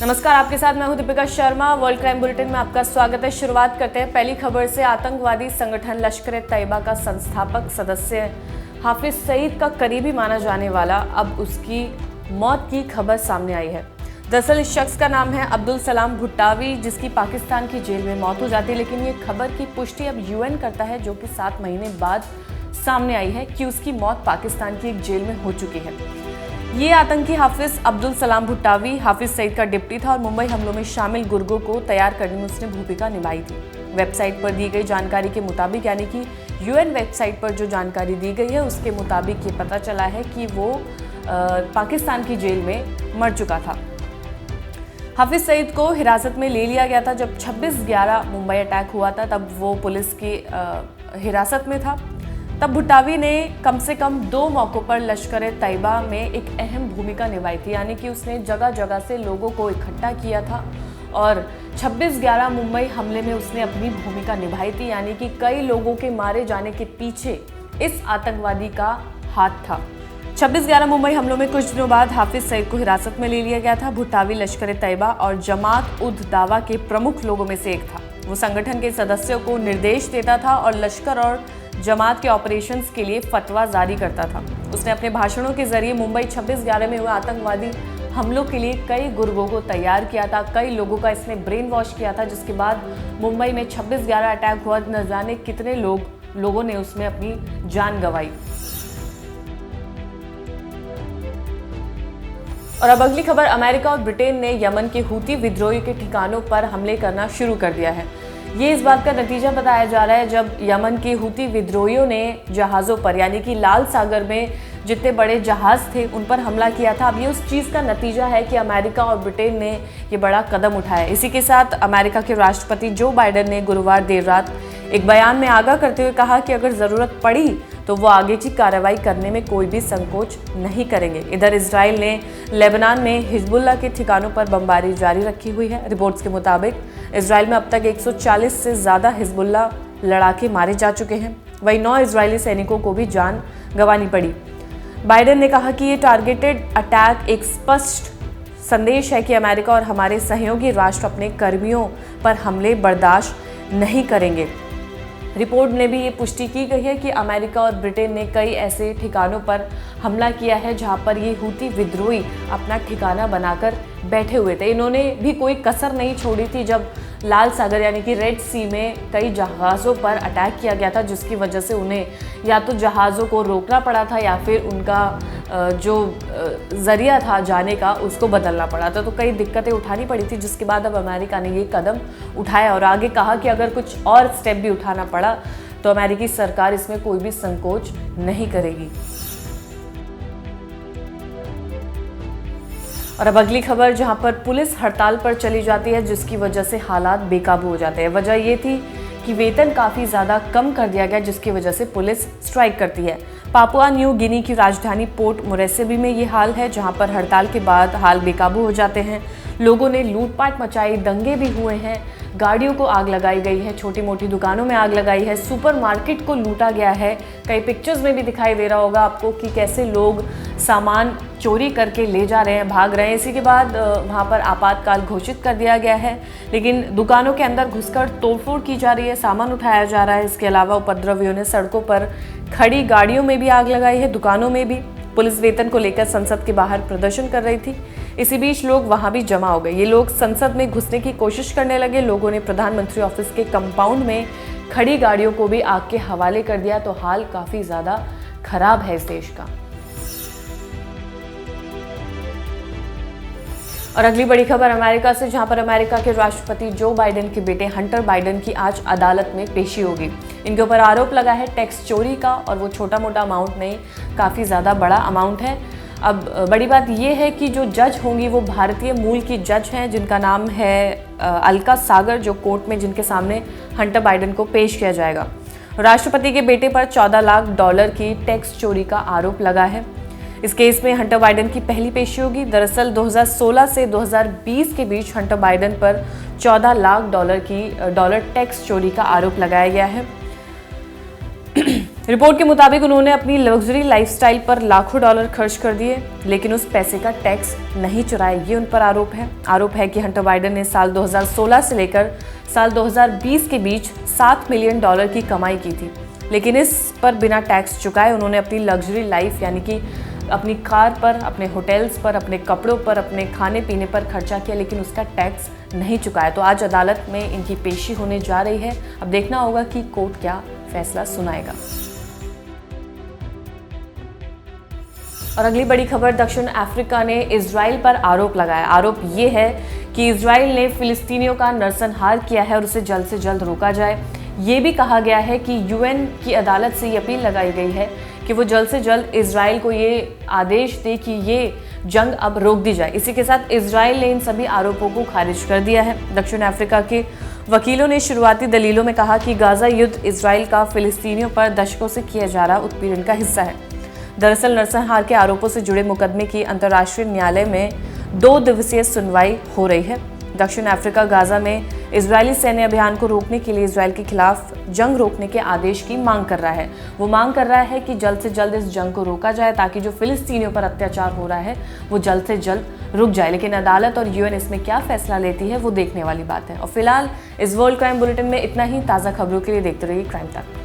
नमस्कार, आपके साथ मैं हूं Deepika Sharma. World crime bulletin में आपका स्वागत है। शुरुआत करते हैं पहली खबर से। आतंकवादी संगठन लश्कर-ए-तैयबा का संस्थापक सदस्य हाफिज सईद का करीबी माना जाने वाला अब उसकी मौत की खबर सामने आई है। दरअसल इस शख्स का नाम है अब्दुल सलाम भुट्टावी, जिसकी पाकिस्तान की जेल में मौत हो जाती है। लेकिन ये खबर की पुष्टि अब यूएन करता है, जो कि 7 महीने बाद सामने आई है कि उसकी मौत पाकिस्तान की एक जेल में हो चुकी है। ये आतंकी हाफिज अब्दुल सलाम भुट्टावी हाफिज सईद का डिप्टी था और मुंबई हमलों में शामिल गुर्गों को तैयार करने में उसने भूमिका निभाई थी। वेबसाइट पर दी गई जानकारी के मुताबिक, यानी कि यूएन वेबसाइट पर जो जानकारी दी गई है उसके मुताबिक ये पता चला है कि वो पाकिस्तान की जेल में मर चुका था। हाफिज सईद को हिरासत में ले लिया गया था जब 26/11 मुंबई अटैक हुआ था, तब वो पुलिस की हिरासत में था। तब भुट्टावी ने कम से कम 2 मौकों पर लश्कर-ए-तैयबा में एक अहम भूमिका निभाई थी, यानी कि उसने जगह जगह से लोगों को इकट्ठा किया था और 26/11 मुंबई हमले में उसने अपनी भूमिका निभाई थी, यानी कि कई लोगों के मारे जाने के पीछे इस आतंकवादी का हाथ था। 26/11 मुंबई हमलों में कुछ दिनों बाद हाफिज सईद को हिरासत में ले लिया गया था। भुट्टावी लश्कर-ए-तैयबा और जमात-उद-दावा के प्रमुख लोगों में से एक था। वो संगठन के सदस्यों को निर्देश देता था और लश्कर और जमात के ऑपरेशंस के लिए फतवा जारी करता था। उसने अपने भाषणों के जरिए मुंबई 26/11 में हुए आतंकवादी हमलों के लिए कई गुर्गों को तैयार किया था। कई लोगों का इसने ब्रेन वॉश किया था, जिसके बाद मुंबई में 26/11 अटैक हुआ। न जाने कितने लोगों ने उसमें अपनी जान गंवाई। और अब अगली खबर। अमेरिका और ब्रिटेन ने यमन के हूती विद्रोहियों के ठिकानों पर हमले करना शुरू कर दिया है। ये इस बात का नतीजा बताया जा रहा है जब यमन के हूती विद्रोहियों ने जहाज़ों पर, यानी कि लाल सागर में जितने बड़े जहाज़ थे उन पर हमला किया था। अब ये उस चीज़ का नतीजा है कि अमेरिका और ब्रिटेन ने ये बड़ा कदम उठाया। इसी के साथ अमेरिका के राष्ट्रपति जो बाइडेन ने गुरुवार देर रात एक बयान में आगाह करते हुए कहा कि अगर ज़रूरत पड़ी तो वो आगे की कार्रवाई करने में कोई भी संकोच नहीं करेंगे। इधर इजराइल ने लेबनान में हिजबुल्लाह के ठिकानों पर बमबारी जारी रखी हुई है। रिपोर्ट्स के मुताबिक इजराइल में अब तक 140 से ज़्यादा हिजबुल्लाह लड़ाके मारे जा चुके हैं। वहीं 9 इजरायली सैनिकों को भी जान गंवानी पड़ी। बाइडेन ने कहा कि ये टारगेटेड अटैक एक स्पष्ट संदेश है कि अमेरिका और हमारे सहयोगी राष्ट्र अपने कर्मियों पर हमले बर्दाश्त नहीं करेंगे। रिपोर्ट में भी ये पुष्टि की गई है कि अमेरिका और ब्रिटेन ने कई ऐसे ठिकानों पर हमला किया है जहां पर ये हूती विद्रोही अपना ठिकाना बनाकर बैठे हुए थे। इन्होंने भी कोई कसर नहीं छोड़ी थी जब लाल सागर यानी कि रेड सी में कई जहाज़ों पर अटैक किया गया था, जिसकी वजह से उन्हें या तो जहाज़ों को रोकना पड़ा था या फिर उनका जो ज़रिया था जाने का उसको बदलना पड़ा था। तो कई दिक्कतें उठानी पड़ी थी, जिसके बाद अब अमेरिका ने ये कदम उठाया और आगे कहा कि अगर कुछ और स्टेप भी उठाना पड़ा तो अमेरिकी सरकार इसमें कोई भी संकोच नहीं करेगी। और अब अगली खबर, जहां पर पुलिस हड़ताल पर चली जाती है जिसकी वजह से हालात बेकाबू हो जाते हैं। वजह ये थी कि वेतन काफ़ी ज़्यादा कम कर दिया गया, जिसकी वजह से पुलिस स्ट्राइक करती है। पापुआ न्यू गिनी की राजधानी पोर्ट मोरेस्बी में ये हाल है, जहां पर हड़ताल के बाद हाल बेकाबू हो जाते हैं। लोगों ने लूटपाट मचाई, दंगे भी हुए हैं, गाड़ियों को आग लगाई गई है, छोटी मोटी दुकानों में आग लगाई है, सुपरमार्केट को लूटा गया है। कई पिक्चर्स में भी दिखाई दे रहा होगा आपको कि कैसे लोग सामान चोरी करके ले जा रहे हैं, भाग रहे हैं। इसी के बाद वहाँ पर आपातकाल घोषित कर दिया गया है, लेकिन दुकानों के अंदर घुसकर तोड़फोड़ की जा रही है, सामान उठाया जा रहा है। इसके अलावा उपद्रवियों ने सड़कों पर खड़ी गाड़ियों में भी आग लगाई है, दुकानों में भी। पुलिस वेतन को लेकर संसद के बाहर प्रदर्शन कर रही थी। इसी बीच लोग वहां भी जमा हो गए। ये लोग संसद में घुसने की कोशिश करने लगे। लोगों ने प्रधानमंत्री ऑफिस के कंपाउंड में खड़ी गाड़ियों को भी आग के हवाले कर दिया। तो हाल काफी ज्यादा खराब है इस देश का। और अगली बड़ी खबर अमेरिका से, जहां पर अमेरिका के राष्ट्रपति जो बाइडेन के बेटे हंटर बाइडेन की आज अदालत में पेशी होगी। इनके ऊपर आरोप लगा है टैक्स चोरी का, और वो छोटा मोटा अमाउंट नहीं, काफ़ी ज़्यादा बड़ा अमाउंट है। अब बड़ी बात यह है कि जो जज होंगी वो भारतीय मूल की जज हैं, जिनका नाम है अलका सागर, जो कोर्ट में जिनके सामने हंटर बाइडेन को पेश किया जाएगा। राष्ट्रपति के बेटे पर $14 लाख की टैक्स चोरी का आरोप लगा है। इस केस में हंटर बाइडेन की पहली पेशी होगी। दरअसल 2016 से 2020 के बीच हंटर बाइडेन पर $14 लाख की टैक्स चोरी का आरोप लगाया गया है। रिपोर्ट के मुताबिक उन्होंने अपनी लग्जरी लाइफस्टाइल पर लाखों डॉलर खर्च कर दिए, लेकिन उस पैसे का टैक्स नहीं चुराया, ये उन पर आरोप है। आरोप है कि हंटर बाइडन ने साल 2016 से लेकर साल 2020 के बीच $7 मिलियन की कमाई की थी, लेकिन इस पर बिना टैक्स चुकाए उन्होंने अपनी लग्जरी लाइफ यानी कि अपनी कार पर, अपने होटल्स पर, अपने कपड़ों पर, अपने खाने पीने पर खर्चा किया, लेकिन उसका टैक्स नहीं चुकाया। तो आज अदालत में इनकी पेशी होने जा रही है। अब देखना होगा कि कोर्ट क्या फैसला सुनाएगा। और अगली बड़ी खबर, दक्षिण अफ्रीका ने इजराइल पर आरोप लगाया। आरोप ये है कि इजराइल ने फिलिस्तीनियों का नरसंहार किया है और उसे जल्द से जल्द रोका जाए। ये भी कहा गया है कि यूएन की अदालत से ये अपील लगाई गई है कि वो जल्द से जल्द इजराइल को ये आदेश दे कि ये जंग अब रोक दी जाए। इसी के साथ इजराइल ने इन सभी आरोपों को खारिज कर दिया है। दक्षिण अफ्रीका के वकीलों ने शुरुआती दलीलों में कहा कि गाजा युद्ध इजराइल का फिलिस्तीनियों पर दशकों से किया जा रहा उत्पीड़न का हिस्सा है। दरअसल नरसंहार के आरोपों से जुड़े मुकदमे की अंतर्राष्ट्रीय न्यायालय में 2 दिवसीय सुनवाई हो रही है। दक्षिण अफ्रीका गाजा में इजरायली सैन्य अभियान को रोकने के लिए इजराइल के खिलाफ जंग रोकने के आदेश की मांग कर रहा है। वो मांग कर रहा है कि जल्द से जल्द इस जंग को रोका जाए ताकि जो फिलिस्तीनियों पर अत्याचार हो रहा है वो जल्द से जल्द रुक जाए। लेकिन अदालत और यूएन इसमें क्या फैसला लेती है वो देखने वाली बात है। और फिलहाल इस वर्ल्ड क्राइम बुलेटिन में इतना ही। ताज़ा खबरों के लिए देखते रहिए क्राइम तक।